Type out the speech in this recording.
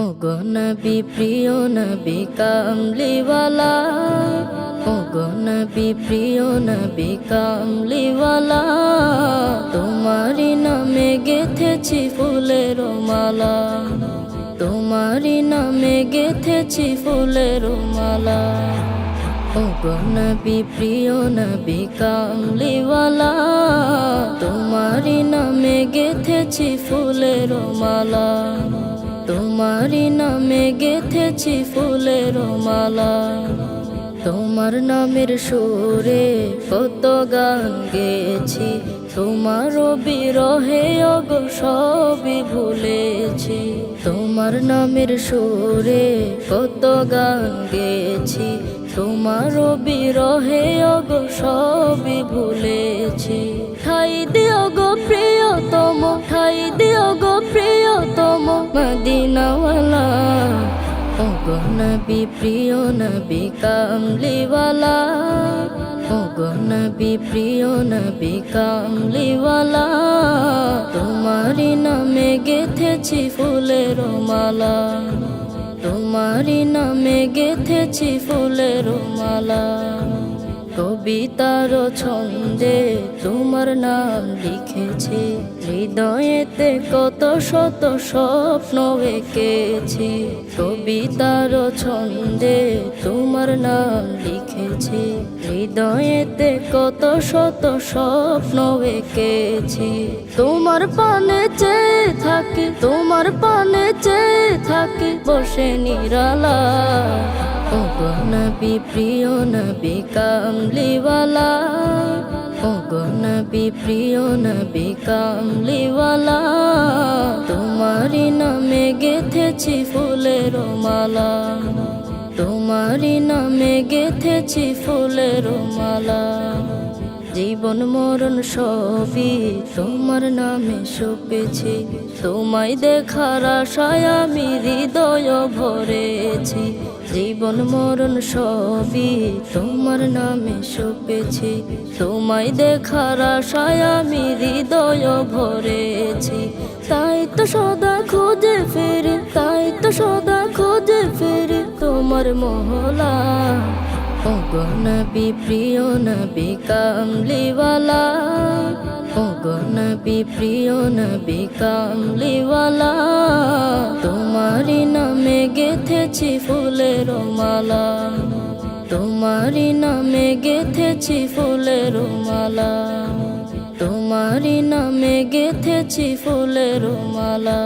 ওগো নবী প্রিয় নবী কামলিওয়ালা, ওগো নবী প্রিয় নবী কামলিওয়ালা, তোমারি নামে গেথেছি ফুলের মালা, তোমারি নামে গেথেছি ফুলের মালা। ওগো নবী প্রিয় নবী কামলিওয়ালা, তোমারি নামে গেথেছি ফুলের মালা, তোমারি নামে গেথেছি ফুলের মালা। তোমার নামের সুরে কত গান গেছি, তোমার বিরহে ওগো সবই ভুলেছি। তোমার নামের সুরে কত গান গেছি, তোমার বিরহে ওগো সবই ভুলেছি। ঠাই দিও গো প্রিয়তম, ঠাই দিও গো প্রিয়তম মদিনাওয়ালা, ওগো নবী প্রিয় নবী কামলিওয়ালা, ওগো নবী প্রিয় নবী কামলিওয়ালা, তোমারি নামে গেথেছি ফুলের মালা, তোমারি নামে গেথেছি ফুলের মালা। কবিতার ছন্দে তোমার নাম লিখেছি, হৃদয়েতে কত শত স্বপ্ন এঁকেছি। কবিতার ছন্দে তোমার নাম লিখেছি, হৃদয়েতে কত শত স্বপ্ন এঁকেছি। তোমার পানে চেয়ে থাকি, তোমার পানে চেয়ে থাকি বসে নিরালা, ওগো নবী প্রিয় নবী কামলিওয়ালা, ওগো নবী প্রিয় নবী কামলিওয়ালা, তোমারি নামে গেথেছি ফুলের মালা, তোমারি নামে গেথেছি ফুলের মালা। জীবন মরণ সবই তোমার নামে সপেছি, তোমায় দেখার আশায় আমি হৃদয় ভরেছি। জীবন মরণ সবই তোমার নামে সপেছি, তোমায় দেখার আশায় আমি হৃদয় ভরেছি। তাই তো সদা খোঁজে ফিরে, তাই তো সদা খোঁজে ফিরে তোমার মহলা, ওগো নবী প্রিয় নবী কামলিওয়ালা, ওগো নবী প্রিয় নবী কামলিওয়ালা, তোমারি নামে গেথেছি ফুলের মালা, তোমারি নামে গেথেছি ফুলের মালা, তোমারি নামে গেথেছি ফুলের মালা।